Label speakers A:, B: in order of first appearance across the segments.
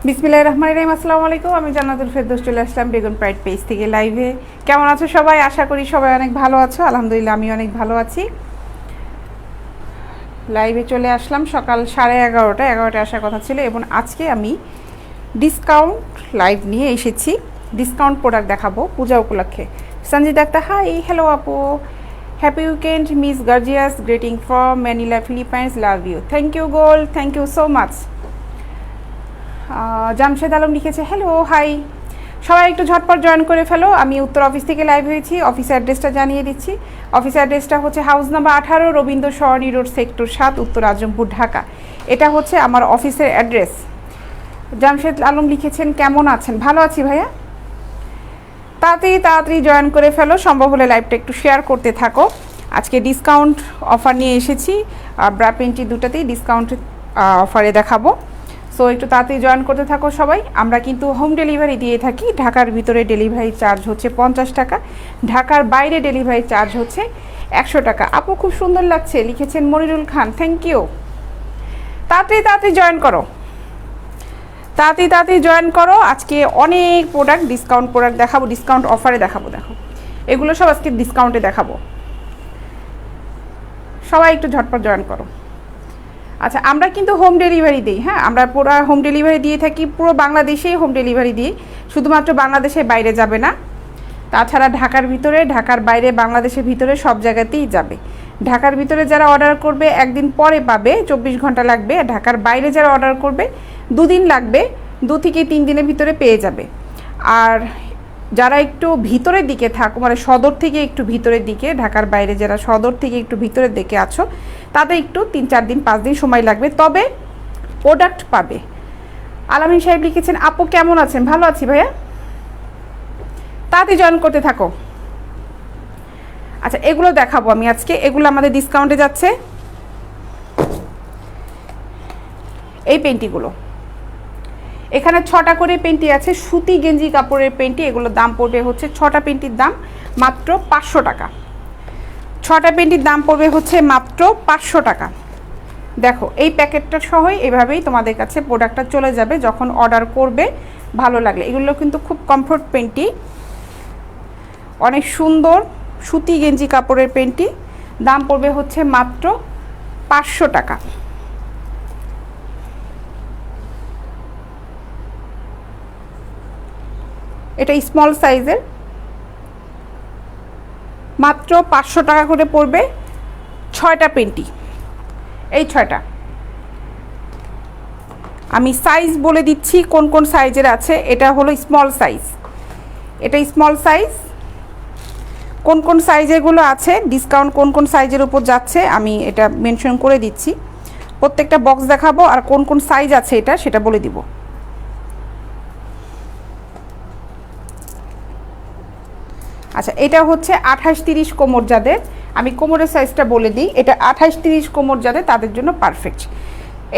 A: বিসমিল্লাহির রহমানির রহিম। আসসালামু আলাইকুম। আমি জান্নাতুল ফেরদৌস চলে আসলাম বেগুন প্রাইড পেজ থেকে লাইভে। কেমন আছো সবাই? আশা করি সবাই অনেক ভালো আছো। আলহামদুলিল্লাহ আমি অনেক ভালো আছি। লাইভে চলে আসলাম সকাল 11:30 আসার কথা ছিল এবং আজকে আমি ডিসকাউন্ট লাইভ নিয়ে এসেছি। ডিসকাউন্ট প্রোডাক্ট দেখাবো পূজা উপলক্ষে। সঞ্জিত আক্তার, হাই, হ্যালো আপু, happy weekend miss gorgeous, greeting from Manila Philippines, love you. Thank you gold, thank you so much. Jamshed Alam লিখেছে হ্যালো, হাই। সবাই একটু ঝটপট জয়েন করে ফেলো। আমি উত্তর অফিস থেকে লাইভ হয়েছি। অফিস অ্যাড্রেসটা জানিয়ে দিচ্ছি। অফিস অ্যাড্রেসটা হচ্ছে হাউস নাম্বার 18, রবীন্দ্র সরণি রোড, সেক্টর 7, উত্তর আজমপুর, ঢাকা। এটা হচ্ছে আমার অফিসের অ্যাড্রেস। জামশেদ আলম লিখেছেন কেমন আছেন? ভালো আছি ভাইয়া। তাড়াতাড়ি জয়েন করে ফেলো, সম্ভব হলে লাইভটা একটু শেয়ার করতে থাকো। আজকে ডিসকাউন্ট অফার নিয়ে এসেছি। ব্রা পেন্টি দুটাতেই ডিসকাউন্ট অফারে দেখাবো। সো একটু তাড়াতাড়ি জয়েন করতে থাকো সবাই। আমরা কিন্তু হোম ডেলিভারি দিয়ে থাকি। ঢাকার ভিতরে ডেলিভারি চার্জ হচ্ছে 50 টাকা, ঢাকার বাইরে ডেলিভারি চার্জ হচ্ছে 100 টাকা। আপু খুব সুন্দর লাগছে লিখেছেন মনিরুল খান, থ্যাংক ইউ। তাড়াতাড়ি জয়েন করো, তাড়াতাড়ি জয়েন করো। আজকে অনেক প্রোডাক্ট ডিসকাউন্ট প্রোডাক্ট দেখাবো, ডিসকাউন্ট অফারে দেখাবো। দেখো এগুলো সব আজকে ডিসকাউন্টে দেখাবো। সবাই একটু ঝটপট জয়েন করো। আচ্ছা, আমরা কিন্তু হোম ডেলিভারি দিই। হ্যাঁ, আমরা পুরো হোম ডেলিভারি দিয়ে থাকি, পুরো বাংলাদেশেই হোম ডেলিভারি দিই। শুধুমাত্র বাংলাদেশের বাইরে যাবে না, তাছাড়া ঢাকার ভিতরে, ঢাকার বাইরে, বাংলাদেশের ভিতরে সব জায়গাতেই যাবে। ঢাকার ভিতরে যারা অর্ডার করবে একদিন পরে পাবে, 24 ঘন্টা লাগবে। ঢাকার বাইরে যারা অর্ডার করবে 2 দিন লাগবে, 2 থেকে 3 দিনের ভিতরে পেয়ে যাবে। আর যারা একটু ভিতরের দিকে থাকো, মানে সদর থেকে একটু ভিতরের দিকে, ঢাকার বাইরে যারা সদর থেকে একটু ভিতরের দিকে আছো, তাদের একটু 3-4 দিন 5 দিন সময় লাগবে, তবে প্রোডাক্ট পাবে। আলামিন সাহেব লিখেছেন আপু কেমন আছেন? ভালো আছি ভাইয়া। তাড়াতাড়ি জয়েন করতে থাকো। আচ্ছা, এগুলো দেখাবো আমি আজকে। এগুলো আমাদের ডিসকাউন্টে যাচ্ছে। এই পেন্টিগুলো এখানে 6টা করে পেন্টি আছে, সুতি গেঞ্জি কাপড়ের পেন্টি। এগুলোর দাম পড়বে হচ্ছে, 6টা পেন্টির দাম মাত্র 500 টাকা। 6টা পেন্টির দাম পড়বে হচ্ছে মাত্র 500 টাকা। দেখো এই প্যাকেটটা সহই এভাবেই তোমাদের কাছে প্রোডাক্টটা চলে যাবে যখন অর্ডার করবে। ভালো লাগলে এগুলো কিন্তু খুব কমফোর্ট পেন্টি, অনেক সুন্দর সুতি গেঞ্জি কাপড়ের পেন্টি। দাম পড়বে হচ্ছে মাত্র 500 টাকা। এটা স্মল সাইজের, মাত্র 500 টাকা করে পড়বে। 6টা পেন্টি, এই 6টা। আমি সাইজ বলে দিচ্ছি কোন কোন সাইজের আছে। এটা হলো স্মল সাইজ, এটা স্মল সাইজ। কোন কোন সাইজেরগুলো আছে, ডিসকাউন্ট কোন কোন সাইজের উপর যাচ্ছে আমি এটা মেনশন করে দিচ্ছি। প্রত্যেকটা বক্স দেখাবো আর কোন কোন সাইজ আছে এটা সেটা বলে দিব। আচ্ছা, এটা হচ্ছে 28-30 কোমর যাদের, আমি কোমরের সাইজটা বলে দিই। এটা 28-30 কোমর যাদের, তাদের জন্য পারফেক্ট।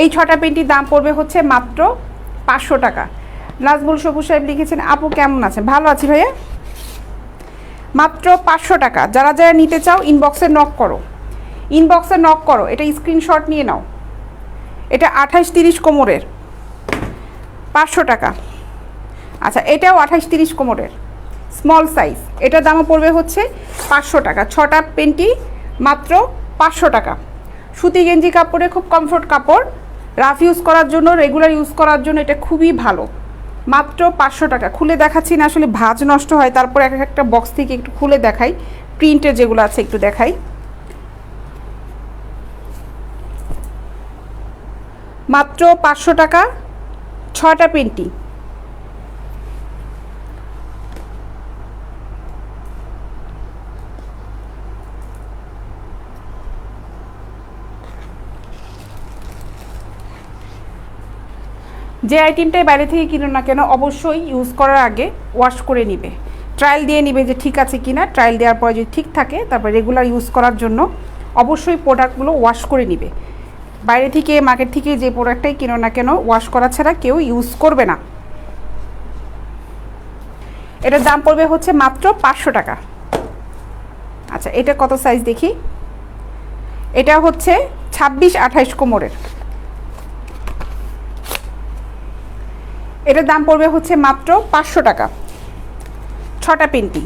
A: এই 6টা পেন্টির দাম পড়বে হচ্ছে মাত্র 500 টাকা। নাজমুল সবুজ সাহেব লিখেছেন আপু কেমন আছেন? ভালো আছি ভাইয়া। মাত্র 500 টাকা। যারা যারা নিতে চাও ইনবক্সে নক করো, ইনবক্সে নক করো। এটা স্ক্রিনশট নিয়ে নাও। এটা 28-30 কোমরের, 500 টাকা। আচ্ছা, এটাও 28-30 কোমরের স্মল সাইজ। এটার দামও পড়বে হচ্ছে 500 টাকা। 6টা পেন্টি মাত্র 500 টাকা। সুতি গেঞ্জি কাপড়ে খুব কমফোর্ট কাপড়, রাফ ইউজ করার জন্য, রেগুলার ইউজ করার জন্য এটা খুবই ভালো। মাত্র 500 টাকা। খুলে দেখাচ্ছি না, আসলে ভাঁজ নষ্ট হয়, তারপর এক একটা বক্স থেকে একটু খুলে দেখাই। প্রিন্টের যেগুলো আছে একটু দেখাই। মাত্র 500 টাকা, 6টা পেন্টি। যে আইটেমটাই বাইরে থেকে কিনো না কেন অবশ্যই ইউজ করার আগে ওয়াশ করে নিবে, ট্রায়াল দিয়ে নিবে যে ঠিক আছে কিনা। ট্রায়াল দেওয়ার পরে যদি ঠিক থাকে তারপর রেগুলার ইউজ করার জন্য অবশ্যই প্রোডাক্টগুলো ওয়াশ করে নিবে। বাইরে থেকে, মার্কেট থেকে যে প্রোডাক্টটাই কিনো না কেন ওয়াশ করা ছাড়া কেউ ইউজ করবে না। এটার দাম পড়বে হচ্ছে মাত্র 500 টাকা। আচ্ছা, এটা কত সাইজ দেখি। এটা হচ্ছে 26-28 কোমরের। এটার দাম পড়বে হচ্ছে মাত্র 500 টাকা, 6টা পেন্টি।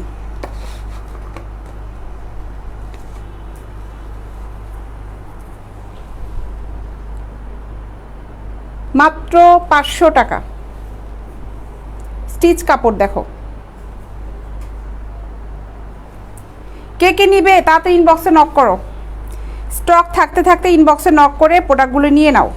A: মাত্র 500 টাকা। স্টিচ কাপড় দেখো, কে কে নিবে তাড়াতাড়ি ইনবক্সে নক করো, স্টক থাকতে থাকতে ইনবক্সে নক করে প্রোডাক্টগুলো নিয়ে নাও।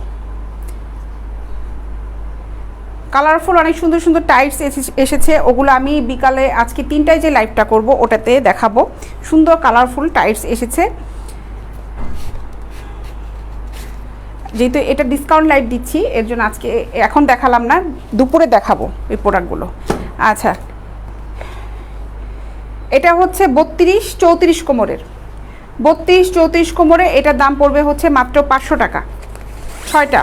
A: কালারফুল অনেক সুন্দর সুন্দর টাইটস এসেছে, ওগুলো আমি বিকালে আজকে 3টায় যে লাইভটা করব ওটাতে দেখাবো। সুন্দর কালারফুল টাইটস এসেছে, যেহেতু এটা ডিসকাউন্ট লাইভ দিচ্ছি এর জন্য আজকে এখন দেখালাম না, দুপুরে দেখাবো এই প্রোডাক্টগুলো। আচ্ছা, এটা হচ্ছে 32-34 কোমরের, 32-34 কোমরে এটার দাম পড়বে হচ্ছে মাত্র 500 টাকা, 6টা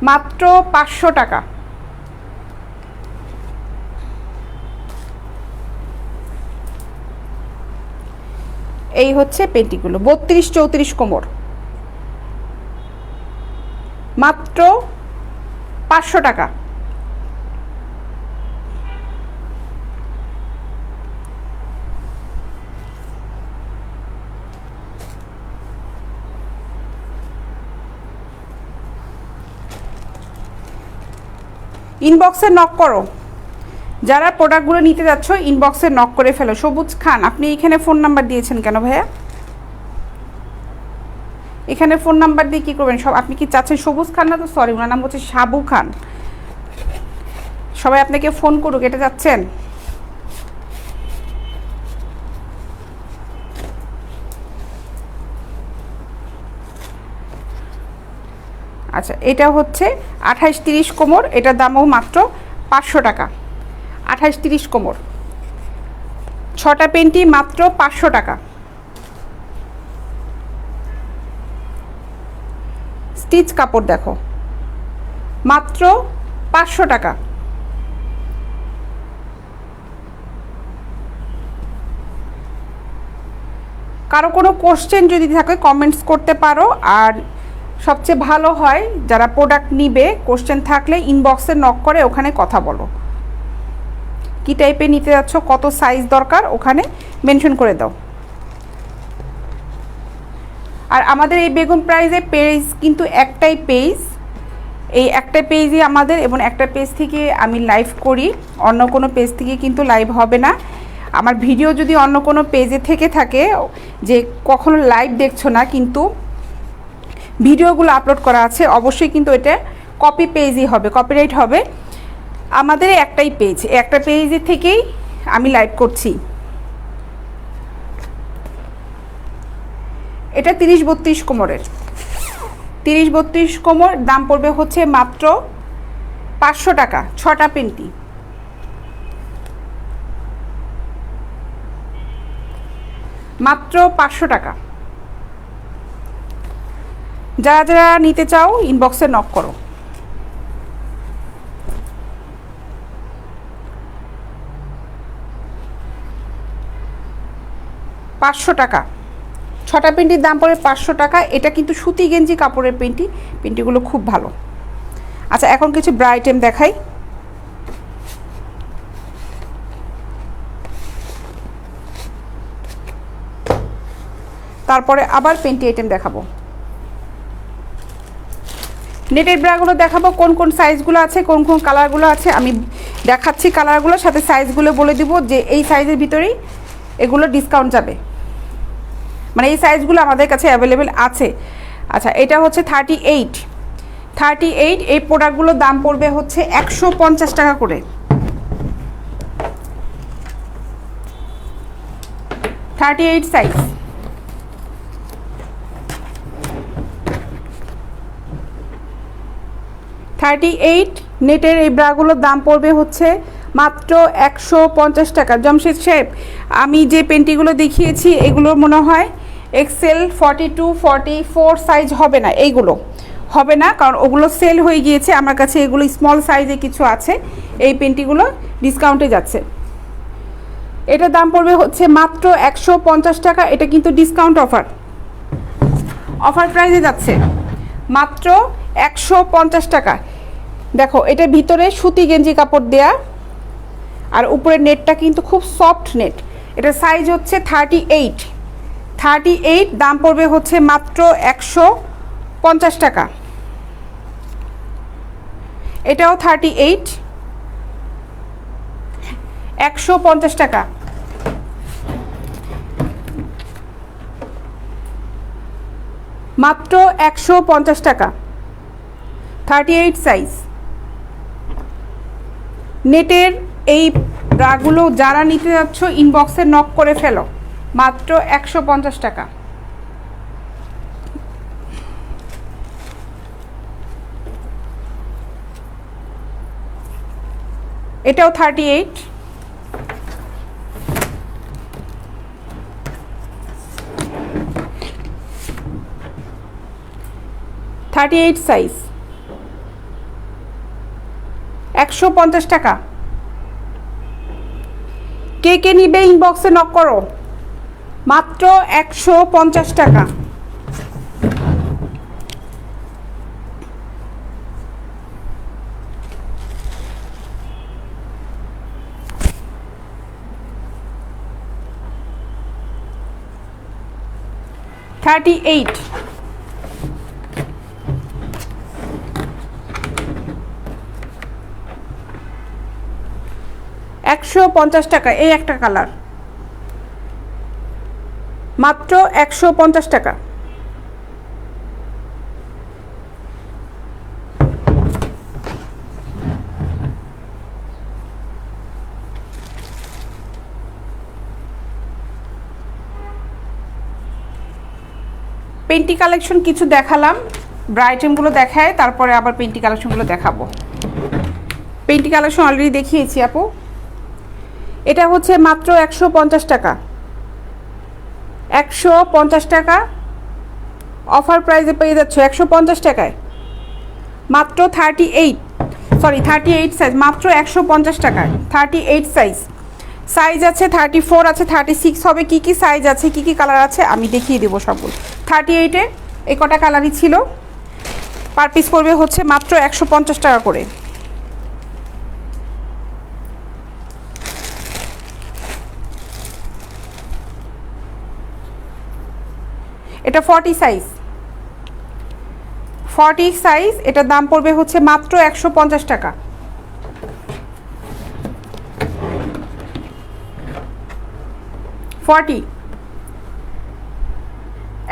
A: মাত্র 500 টাকা। এই হচ্ছে পেন্টিগুলো 32-34 কোমর, মাত্র 500 টাকা। ইনবক্সে নক করো, যারা প্রোডাক্টগুলো নিতে যাচ্ছ ইনবক্সে নক করে ফেলো। সবুজ খান, আপনি এখানে ফোন নাম্বার দিয়েছেন কেন ভাইয়া? এখানে ফোন নাম্বার দিয়ে কী করবেন? সব আপনি কি চাচ্ছেন সবুজ খান না তো, সরি ওনার নাম হচ্ছে সাবু খান, সবাই আপনাকে ফোন করুক এটা চাচ্ছেন? আচ্ছা, এটা হচ্ছে 28-30 কোমর, এটার দামও মাত্র 500 টাকা। 28-30 কোমর, 6টা পেন্টি মাত্র 500 টাকা। স্টিচ কাপড় দেখো, মাত্র 500 টাকা। কারো কোনো কোশ্চেন যদি থাকে কমেন্টস করতে পারো, আর সবচেয়ে ভালো হয় যারা প্রোডাক্ট নিবে কোশ্চেন থাকলে ইনবক্সে নক করে ওখানে কথা বলো, কী টাইপের নিতে যাচ্ছ, কত সাইজ দরকার ওখানে মেনশন করে দাও। আর আমাদের এই বেগুন প্রাইজে পেজ কিন্তু একটাই পেজ, এই একটা পেজই আমাদের, এবং একটা পেজ থেকে আমি লাইভ করি, অন্য কোনো পেজ থেকে কিন্তু লাইভ হবে না। আমার ভিডিও যদি অন্য কোনো পেজে থেকে থাকে যে কখনো লাইভ দেখছো না কিন্তু ভিডিওগুলো আপলোড করা আছে, অবশ্যই কিন্তু এটা কপি পেজই হবে, কপিরাইট হবে। আমাদের একটাই পেজ, একটা পেজে থেকেই আমি লাইভ করছি। এটা 30-32 কোমরের, 30-32 কোমর, দাম পড়বে হচ্ছে মাত্র 500 টাকা, 6টা পেন্টি। মাত্র 500 টাকা। যারা যারা নিতে চাও ইনবক্সে নক করো। 500 টাকা, 6টা পেন্টির দাম পড়ে 500 টাকা। এটা কিন্তু সুতি গেঞ্জি কাপড়ের পেন্টি, পেন্টিগুলো খুব ভালো। আচ্ছা, এখন কিছু ব্রা আইটেম দেখাই। তারপরে আবার পেন্টি আইটেম দেখাবো, নেটের ব্রাগুলো দেখাবো, কোন কোন সাইজগুলো আছে, কোন কোন কালারগুলো আছে আমি দেখাচ্ছি। কালারগুলোর সাথে সাইজগুলো বলে দিব যে এই সাইজের ভিতরেই এগুলো ডিসকাউন্ট যাবে, মানে এই সাইজগুলো আমাদের কাছে অ্যাভেলেবেল আছে। আচ্ছা, এটা হচ্ছে 38, এই প্রোডাক্টগুলোর দাম পড়বে হচ্ছে 150 টাকা করে। 38 সাইজ, নেটের এই ব্রাগুলোর দাম পড়বে হচ্ছে মাত্র 150 টাকা। জমশেদ সাহেব, আমি যে পেন্টিগুলো দেখিয়েছি এগুলো মনে হয় এক্সেল 42-44 সাইজ হবে না, এইগুলো হবে না, কারণ ওগুলো সেল হয়ে গিয়েছে। আমার কাছে এগুলো স্মল সাইজে কিছু আছে, এই পেন্টিগুলো ডিসকাউন্টে যাচ্ছে। এটার দাম পড়বে হচ্ছে মাত্র 150 টাকা। এটা কিন্তু ডিসকাউন্ট অফার প্রাইসে যাচ্ছে মাত্র 150 টাকা। দেখো এটা ভিতরে সুতি গেঞ্জি কাপড় দেয়া, আর উপরের নেটটা কিন্তু খুব সফট নেট। এটা সাইজ হচ্ছে 38, দাম পড়বে হচ্ছে মাত্র 150 টাকা। এটাও 38, 150 টাকা। মাত্র 150 টাকা, 38 সাইজ। নেটের এই ব্রাগুলো যারা নিতে যাচ্ছ ইনবক্সে নক করে ফেলো, মাত্র 150 টাকা। এটাও 38, 38 সাইজ, 150 টাকা। কে কে নিবে ইনবক্সে নক করো, মাত্র 150 টাকা। $38, 150 টাকা। এই একটা কালার, মাত্র 150 টাকা। পেন্টি কালেকশন কিছু দেখালাম, ব্রা আইটেমগুলো দেখায়, তারপরে আবার পেন্টি কালেকশনগুলো দেখাবো। পেন্টি কালেকশন অলরেডি দেখিয়েছি আপু। এটা হচ্ছে মাত্র 150 টাকা, 150 টাকা অফার প্রাইসে পেয়ে যাচ্ছে 150 টাকায়। মাত্র 38 সাইজ, মাত্র 150 টাকায় 38 সাইজ। সাইজ আছে 34 আছে, 36 হবে। কি কি সাইজ আছে, কি কি কালার আছে আমি দেখিয়ে দেবো সবগুলো। 38-এ এই কটা কালারই ছিল। পার পিস পড়বে হচ্ছে মাত্র 150 টাকা করে। এটা 40 সাইজ, 40 সাইজ। এটার দাম পড়বে হচ্ছে মাত্র 150 টাকা। ফর্টি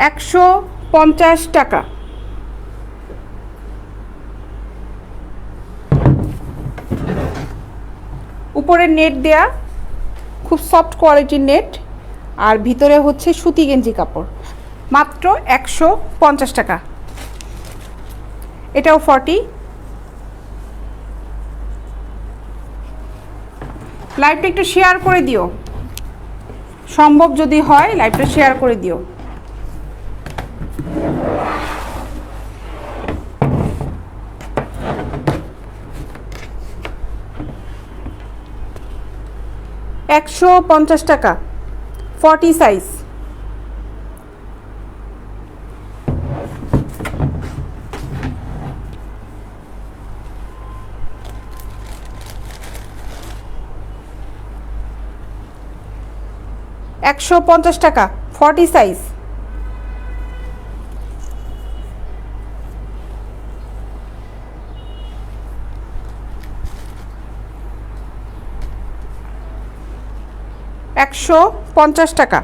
A: 150 টাকা। উপরে নেট দেয়া, খুব সফট কোয়ালিটির নেট, আর ভিতরে হচ্ছে সুতি গেঞ্জি কাপড়। মাত্র 150 টাকা। এটাও 40। লাইভটা একটু শেয়ার করে দিও, সম্ভব যদি হয় লাইভটা শেয়ার করে দিও। $150 টাকা, 40 সাইজ। $150 টাকা, 40 সাইজ। $150 টাকা।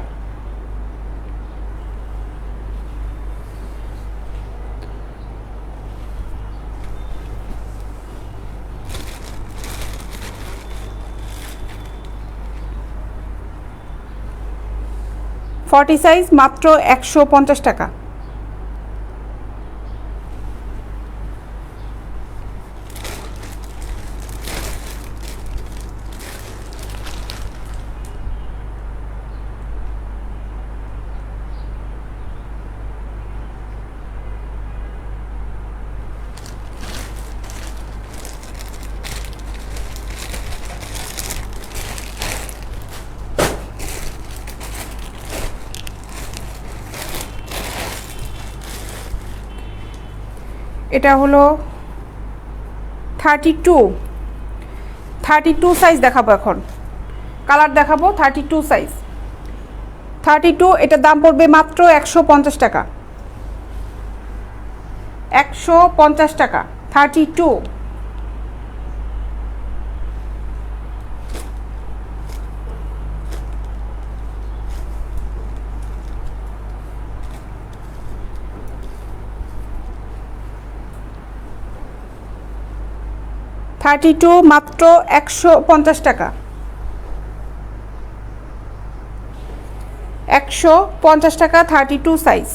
A: ফর্টি সাইজ, মাত্র 150 টাকা। এটা হলো 32 সাইজ দেখাবো এখন, কালার দেখাবো 32 সাইজ। 32 এটার দাম পড়বে মাত্র 150 টাকা, 150 টাকা 32। মাত্র 150 টাকা, 150 টাকা 32 সাইজ।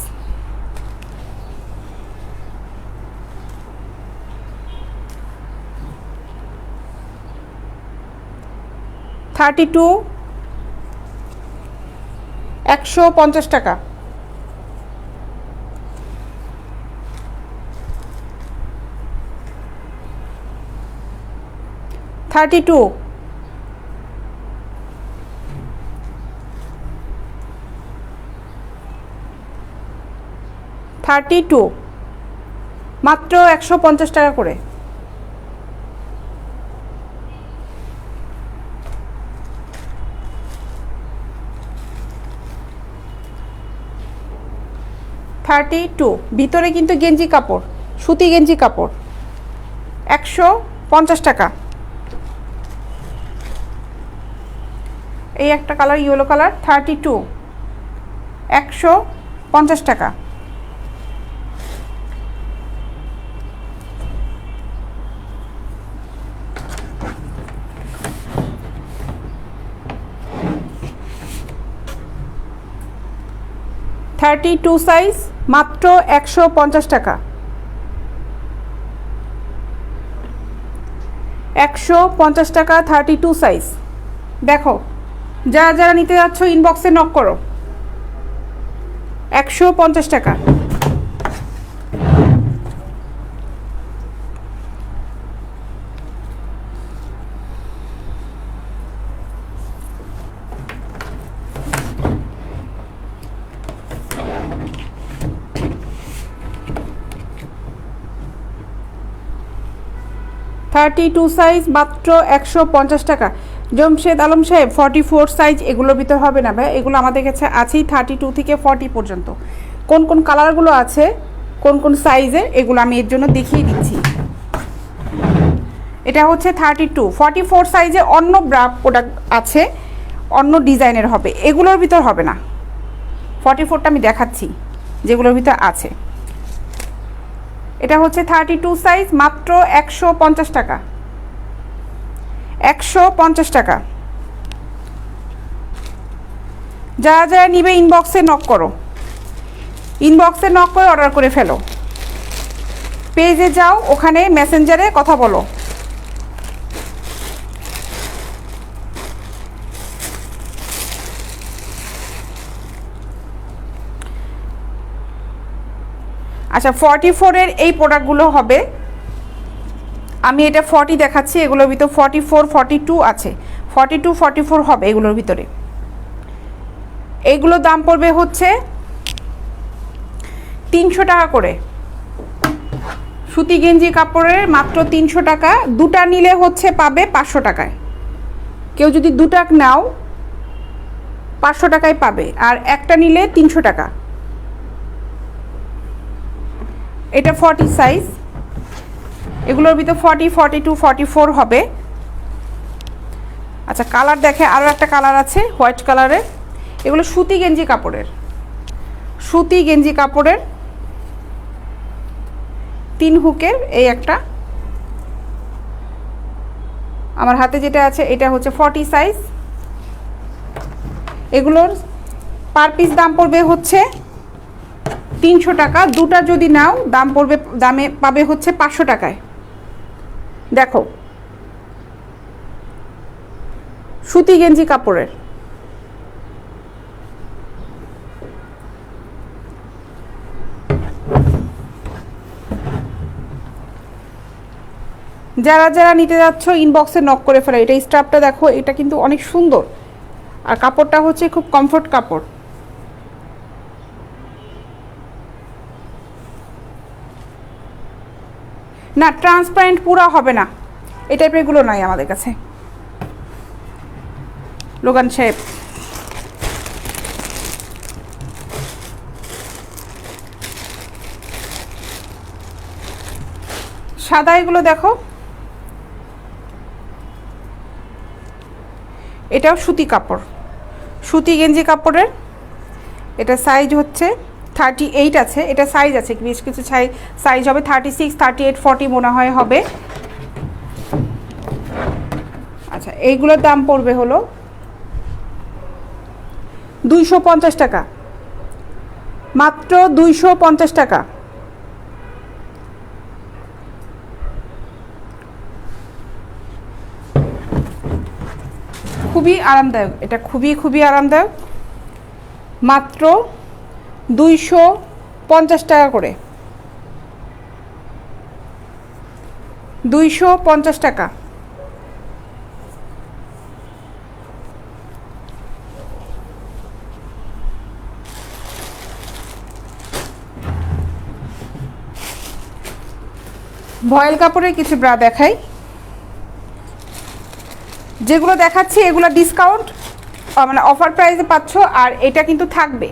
A: 150 টাকা। 32 মাত্র 150 টাকা করে। ভিতরে কিন্তু গেঞ্জি কাপড়, সুতি গেঞ্জি কাপড়, 150 টাকা। এই একটা কালার ইয়েলো কালার 32, 150 টাকা। টু সাইজ মাত্র 150 টাকা, 150 টাকা 32 সাইজ। দেখো যারা যারা নিতে যাচ্ছ ইনবক্সে নক করো, 150 টাকা। টু সাইজ মাত্র 150 টাকা। জমশেদ আলম সাহেব 44 সাইজ এগুলোর ভিতর হবে না ভাই, এগুলো আমাদের কাছে আছেই 32 থেকে 40 পর্যন্ত। কোন কোন কালারগুলো আছে, কোন কোন সাইজের, এগুলো আমি এর জন্য দেখিয়ে দিচ্ছি। এটা হচ্ছে 32, 44 সাইজে অন্য ব্রা প্রোডাক্ট আছে, অন্য ডিজাইনের হবে, এগুলোর ভিতর হবে না। 44টা আমি দেখাচ্ছি যেগুলোর ভিতর আছে। এটা হচ্ছে 32 সাইজ মাত্র 150 টাকা, 150 টাকা। যারা যারা নিবে ইনবক্সে নক করো, ইনবক্সে নক করে অর্ডার করে ফেলো। পেজে যাও, ওখানে মেসেঞ্জারে কথা বলো। আচ্ছা 44-এর এই প্রোডাক্টগুলো হবে, আমি এটা 40 দেখাচ্ছি, এগুলোর ভিতর 44, 42 আছে, 42, 44 হবে এগুলোর ভিতরে। এইগুলোর দাম পড়বে হচ্ছে 300 টাকা করে, সুতি গেঞ্জি কাপড়ের মাত্র 300 টাকা। দুটা নিলে হচ্ছে পাবে 500 টাকায়। কেউ যদি দুটা নাও 500 টাকায় পাবে, আর একটা নিলে 300 টাকা। এটা 40 সাইজ, এগুলোর ভিতর 40, 42, 44 হবে। আচ্ছা কালার দেখে, আরও একটা কালার আছে হোয়াইট কালারের, এগুলো সুতি গেঞ্জি কাপড়ের, সুতি গেঞ্জি কাপড়ের 3 হুকের। এই একটা আমার হাতে যেটা আছে এটা হচ্ছে 40 সাইজ। এগুলোর পার পিস দাম পড়বে হচ্ছে 300 টাকা। দুটা যদি নাও দাম পড়বে, দামে পাবে হচ্ছে 500 টাকায়। দেখো সুতি গেঞ্জি কাপড়ের, যারা যারা নিতে যাচ্ছ ইনবক্সে নক করে ফেলো। এটা স্টাফটা দেখো, এটা কিন্তু অনেক সুন্দর, আর কাপড়টা হচ্ছে খুব কমফোর্ট কাপড়। না ট্রান্সপারেন্ট পুরা হবে না, এই টাইপের গুলো নাই আমাদের কাছে। লোগান শেপ, সাদা এগুলো দেখো, এটাও সুতি কাপড়, সুতি গেঞ্জি কাপড়ের। এটা সাইজ হচ্ছে 38 আছে, এটা সাইজ আছে বেশ কিছু সাইজ হবে 36, 38, 40 মনে হয় হবে। আচ্ছা, এইগুলোর দাম পড়বে হলো 250 টাকা, মাত্র 250 টাকা। খুবই আরামদায়ক, এটা খুবই আরামদায়ক, মাত্র 250 টাকা করে, 250 টাকা। ভয়েল কাপড়ের কিছু ব্রা দেখাই। যেগুলো দেখাচ্ছি এগুলো ডিসকাউন্ট, মানে অফার প্রাইসে পাচ্ছ। আর এটা কিন্তু থাকবে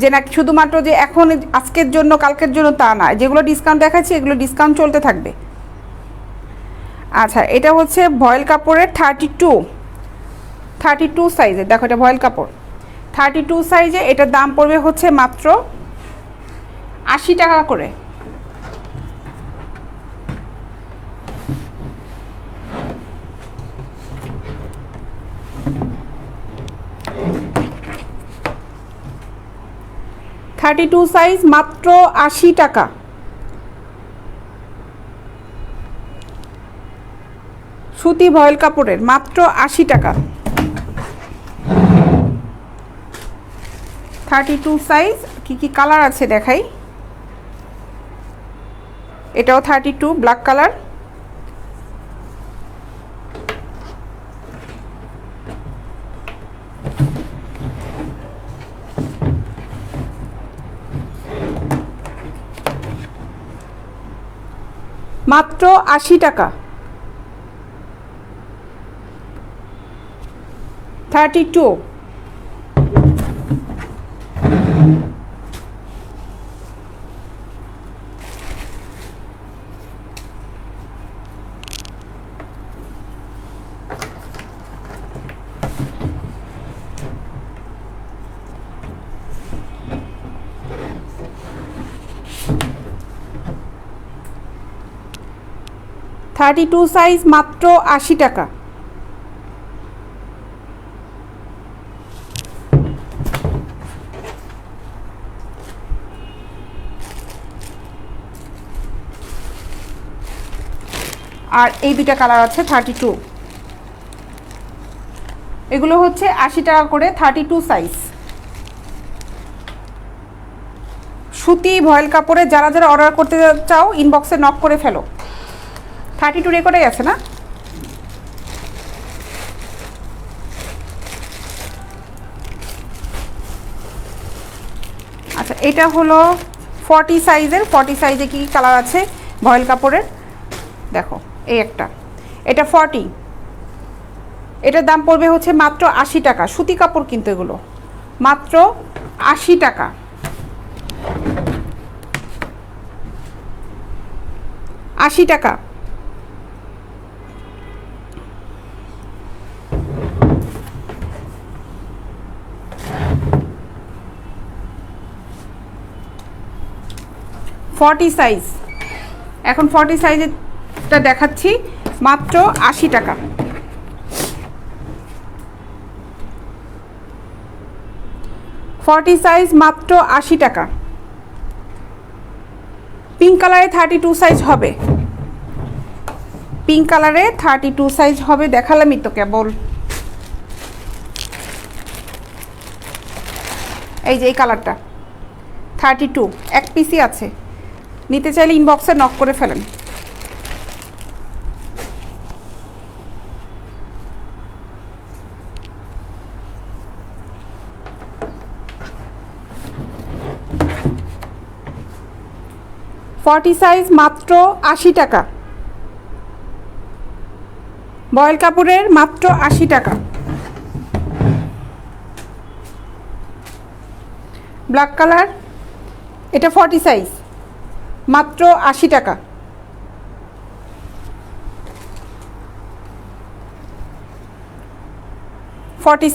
A: যে না শুধুমাত্র যে এখন আজকের জন্য কালকের জন্য তা না, যেগুলো ডিসকাউন্ট দেখাচ্ছি এগুলো ডিসকাউন্ট চলতে থাকবে। আচ্ছা, এটা হচ্ছে ভয়েল কাপড়ের 32 সাইজের, দেখো এটা ভয়েল কাপড় 32 সাইজে। এটার দাম পড়বে হচ্ছে মাত্র 80 টাকা করে। সাইজ মাত্র 80 টাকা। সুতি ভয়েল কাপড়ের মাত্র 80 টাকা। 32 সাইজ। কি কালার আছে দেখাই। এটাও 32 ব্ল্যাক কালার। মাত্র 80 টাকা। 32। সাইজ মাত্র 80 টাকা। আর এই দুইটা কালার আছে 32। এগুলো হচ্ছে 80 টাকা করে 32 সাইজ। সুতি ভয়েল কাপড়ে যারা যারা অর্ডার করতে চাও ইনবক্সে নক করে ফেলো। 32 রেকর্ডে আছে না? আচ্ছা, এটা হলো 40 সাইজের। 40 সাইজে কি কালার আছে ভয়েল কাপড়ের দেখো, এই একটা, এটা 40। এটার দাম পড়বে হচ্ছে মাত্র 80 টাকা। সুতি কাপড় কিন্তু এগুলো মাত্র 80 টাকা। 80 টাকা। সাইজ, এখন 40 সাইজেরটা দেখাচ্ছি মাত্র 80 টাকা। সাইজ মাত্র 80 টাকা। পিঙ্ক কালারে 32 সাইজ হবে, পিঙ্ক কালারে 32 সাইজ হবে। দেখালামই তো কেবল। এই যে এই কালারটা 32, এক পিসই আছে। নিতে চাইলে ইনবক্সে নক করে ফেলেন। সাইজ মাত্র 80 টাকা। বয়েল কাপড়ের মাত্র 80 টাকা। ব্ল্যাক কালার, এটা 40 সাইজ, মাত্র 80 টাকা।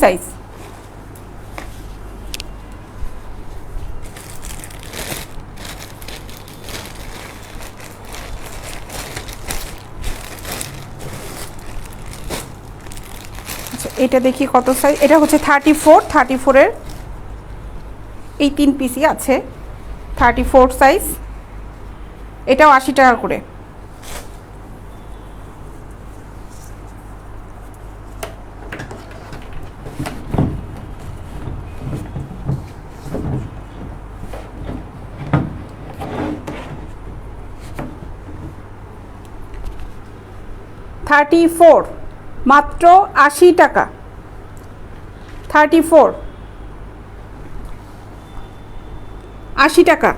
A: সাইজ। এটা দেখি কত সাইজ, এটা হচ্ছে 34 এর এই 3 পিসই আছে, 34 সাইজ, এটাও 80 টাকা করে। মাত্র 80 টাকা। 80 টাকা।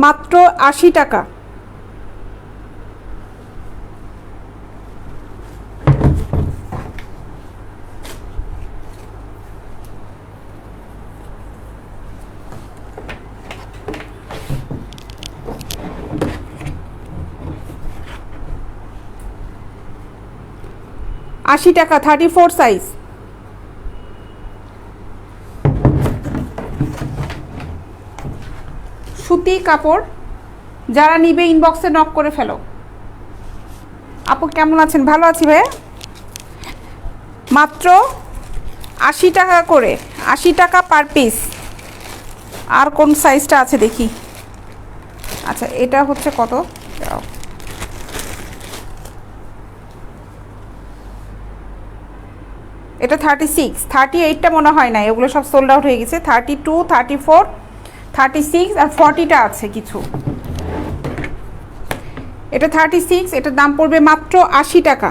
A: মাত্র 80 টাকা। টাকা 34 সাইজ। সুতি কাপড়, যারা নিবে ইনবক্সে নক করে ফেলো। আপু কেমন আছেন? ভালো আছি ভাইয়া। মাত্র 80 টাকা করে, 80 টাকা পার পিস। আর কোন সাইজটা আছে দেখি। আচ্ছা, এটা হচ্ছে কত? এটা 36, 38টা মনে হয় না, এগুলো সব সোল্ড আউট হয়ে গেছে। 32, 34, 36 আর 40টা আছে কিছু। এটা 36, এটার দাম পড়বে মাত্র 80 টাকা।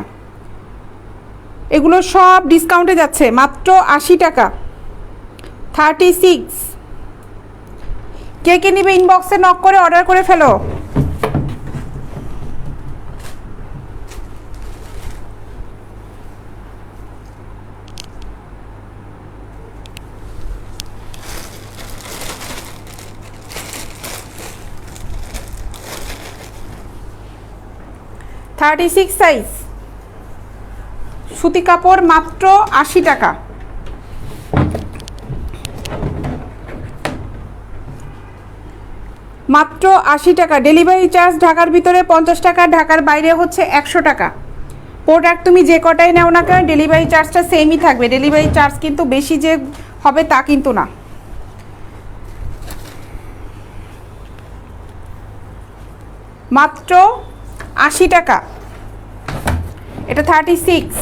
A: এগুলো সব ডিসকাউন্টে যাচ্ছে, মাত্র 80 টাকা। 36। কে কে নিবে ইনবক্সে নক করে অর্ডার করে ফেলো। সাইজ, সুতি কাপড়, মাত্র 80 টাকা। মাত্র 80 টাকা। ডেলিভারি চার্জ ঢাকার ভিতরে 50 টাকা, ঢাকার বাইরে হচ্ছে 100 টাকা। প্রোডাক্ট তুমি যে কটাই নাও না কেন, ডেলিভারি চার্জটা সেমই থাকবে। ডেলিভারি চার্জ কিন্তু বেশি যে হবে তা কিন্তু না। মাত্র 80 টাকা। এটা 36,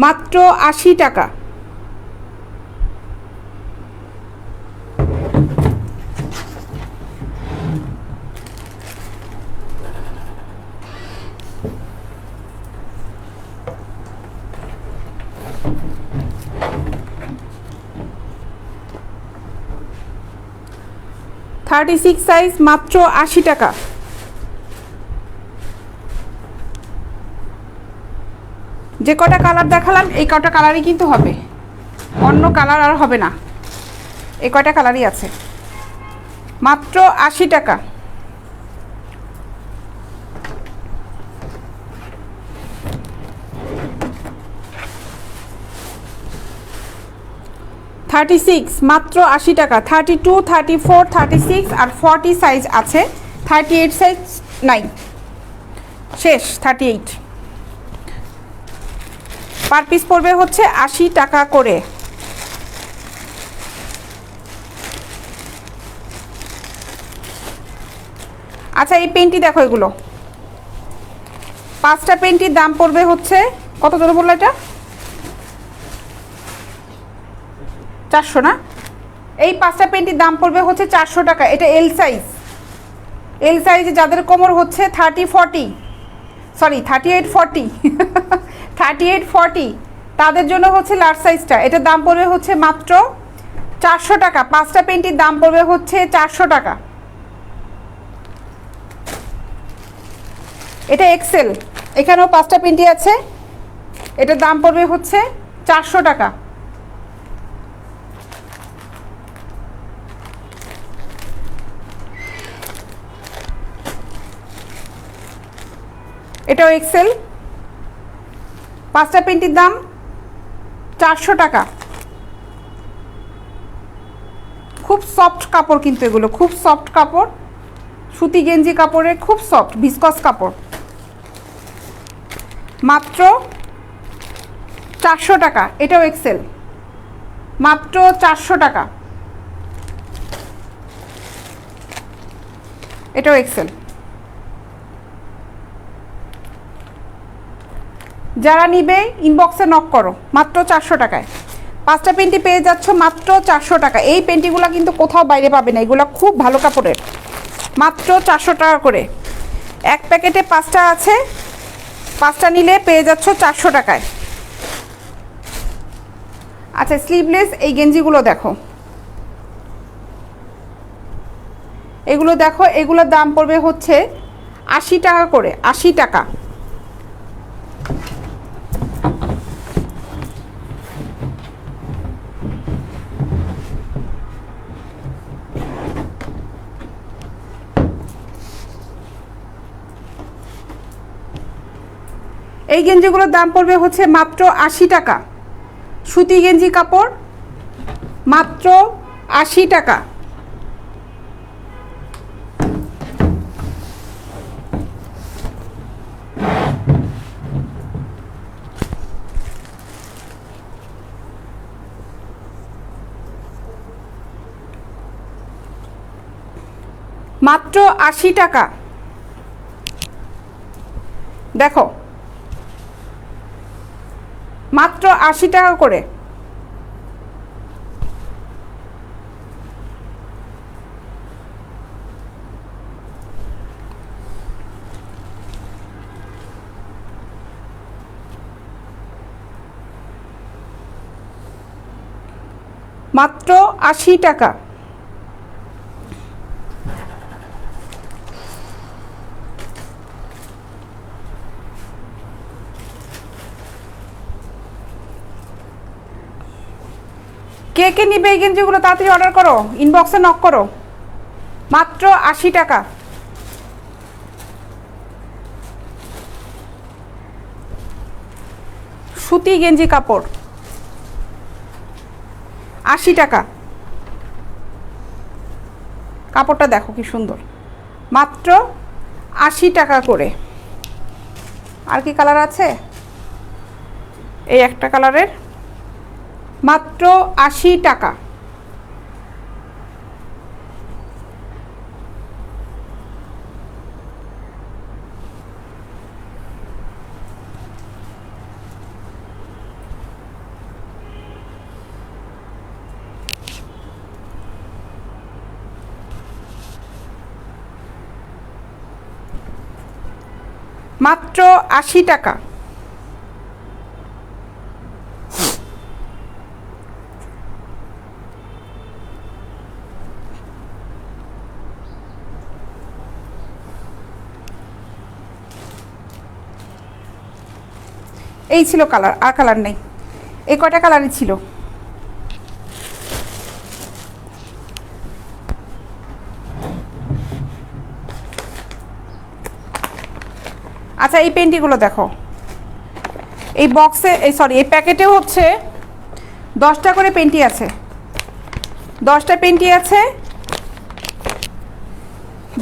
A: মাত্র 80 টাকা। সাইজ, মাত্র 80 টাকা। যে কটা কালার দেখালাম এই কটা কালারই কিন্তু হবে, অন্য কালার আর হবে না। এই কটা কালারই আছে, মাত্র 80 টাকা। 36, মাত্র 80 টাকা। 32, 34, 36 আর 40 সাইজ আছে। 38 সাইজ নাই, শেষ। 38 পার পিস পড়বে হচ্ছে 80 টাকা করে। আচ্ছা, এই পেনটি দেখো, এগুলো 5টা পেনটির দাম পড়বে হচ্ছে কত ধরে বললো? এটা 400 না? এই 5টা পেন্টির দাম পড়বে হচ্ছে 400 টাকা। এটা এল সাইজ। এল সাইজে যাদের কোমর হচ্ছে 30-40, সরি 38-40 38-40, তাদের জন্য হচ্ছে লার্জ সাইজটা। এটার দাম পড়বে হচ্ছে মাত্র 400 টাকা। 5টা পেন্টির দাম পড়বে হচ্ছে 400 টাকা। এটা এক্সেল, এখানেও 5টা পেন্টি আছে। এটার দাম পড়বে হচ্ছে 400 টাকা। এটাও এক্সেল, 5টা পেন্টির দাম 400 টাকা। খুব সফট কাপড় কিন্তু এগুলো, খুব সফট কাপড়, সুতি গেঞ্জি কাপড়ে খুব সফট ভিসকস কাপড়। মাত্র 400 টাকা। এটাও এক্সেল, মাত্র 400 টাকা। এটাও এক্সেল। যারা নিবে ইনবক্সে নক করো, মাত্র 400 টাকায় 5টা পেন্টি পেয়ে যাচ্ছ মাত্র 400 টাকা। এই পেন্টিগুলো কিন্তু কোথাও বাইরে পাবে না, এগুলো খুব ভালো কাপড়ের। মাত্র 400 টাকা করে। এক প্যাকেটে 5টা আছে, 5টা নিলে পেয়ে যাচ্ছ 400 টাকায়। আচ্ছা, স্লিভলেস এই গেঞ্জিগুলো দেখো, এগুলো দেখো, এগুলোর দাম পড়বে হচ্ছে 80 টাকা করে, 80 টাকা। এই গেঞ্জিগুলোর দাম পড়বে হচ্ছে মাত্র 80 টাকা। সুতি গেঞ্জি কাপড়, মাত্র 80 টাকা। মাত্র 80 টাকা। দেখো, মাত্র 80 টাকা করে। মাত্র 80 টাকা। কে কে নিবে এই গেঞ্জিগুলো তাড়াতাড়ি অর্ডার করো, ইনবক্সে নক করো। মাত্র 80 টাকা। সুতি গেঞ্জি কাপড়, 80 টাকা। কাপড়টা দেখো কি সুন্দর, মাত্র 80 টাকা করে। আর কি কালার আছে? এই একটা কালারের, মাত্র 80 টাকা। মাত্র 80 টাকা। এই ছিল কালার, আর কালার নেই। এই কয়টা কালারই ছিল। আচ্ছা, এই পেন্টিগুলো দেখো, এই বক্সে, এই সরি এই প্যাকেটে হচ্ছে 10টা করে পেন্টি আছে। 10টা পেন্টি আছে,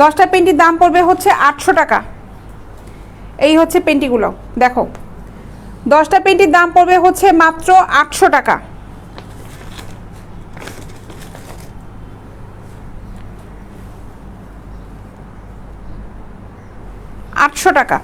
A: 10টা পেন্টির দাম পড়বে হচ্ছে 800 টাকা। এই হচ্ছে পেন্টিগুলো দেখো, 10টা পেন্টির দাম পড়বে হচ্ছে মাত্র 800 টাকা। 800 টাকা।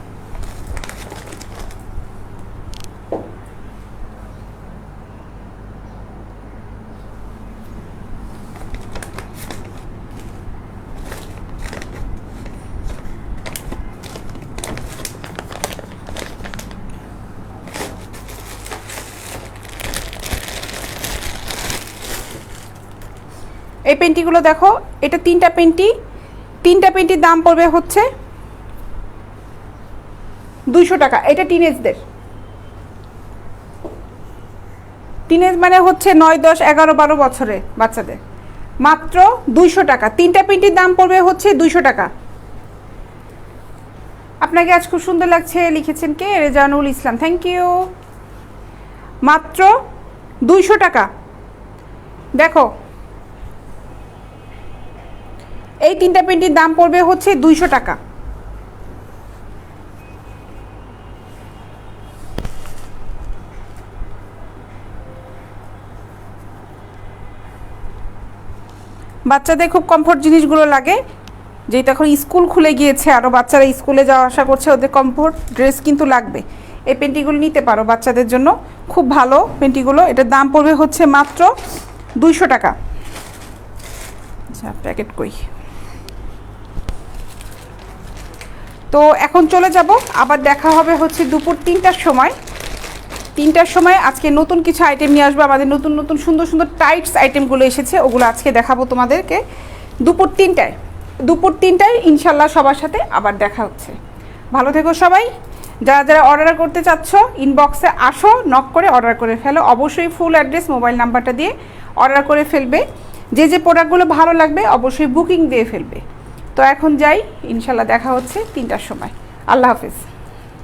A: এই পেন্টিগুলো দেখো, এটা তিনটা পেন্টির দাম পড়বে হচ্ছে 200 টাকা। এটা টিনেজদের, টিনেজ মানে হচ্ছে 9, 10, 11, 12 বছরে বাচ্চাদের, মাত্র 200 টাকা। তিনটা পেন্টির দাম পড়বে হচ্ছে 200 টাকা। আপনাকে আজ খুব সুন্দর লাগছে, লিখেছেন কে? রেজানুল ইসলাম, থ্যাংক ইউ। মাত্র 200 টাকা। দেখো এই তিনটা পেন্টির দাম পড়বে হচ্ছে 200 টাকা। বাচ্চাদের খুব কমফোর্ট জিনিসগুলো লাগে, যেটা এখন স্কুল খুলে গিয়েছে, আরও বাচ্চারা স্কুলে যাওয়া আসা করছে, ওদের কমফোর্ট ড্রেস কিন্তু লাগবে। এই পেন্টিগুলো নিতে পারো বাচ্চাদের জন্য, খুব ভালো পেন্টিগুলো। এটার দাম পড়বে হচ্ছে মাত্র 200 টাকা। আচ্ছা, প্যাকেট কই? তো এখন চলে যাব, আবার দেখা হবে হচ্ছে দুপুর 3টার সময়। 3টার সময় আজকে নতুন কিছু আইটেম নিয়ে আসবো। আমাদের নতুন নতুন সুন্দর সুন্দর টাইটস আইটেমগুলো এসেছে, ওগুলো আজকে দেখাবো তোমাদেরকে দুপুর 3টায় ইনশাল্লাহ সবার সাথে আবার দেখা হচ্ছে। ভালো থেকো সবাই। যারা যারা অর্ডার করতে চাচ্ছ ইনবক্সে আসো, নক করে অর্ডার করে ফেলো। অবশ্যই ফুল অ্যাড্রেস, মোবাইল নাম্বারটা দিয়ে অর্ডার করে ফেলবে। যে যে প্রোডাক্টগুলো ভালো লাগবে অবশ্যই বুকিং দিয়ে ফেলবে। তো এখন যাই, ইনশাল্লাহ দেখা হচ্ছে 3টার সময়। আল্লাহ হাফিজ।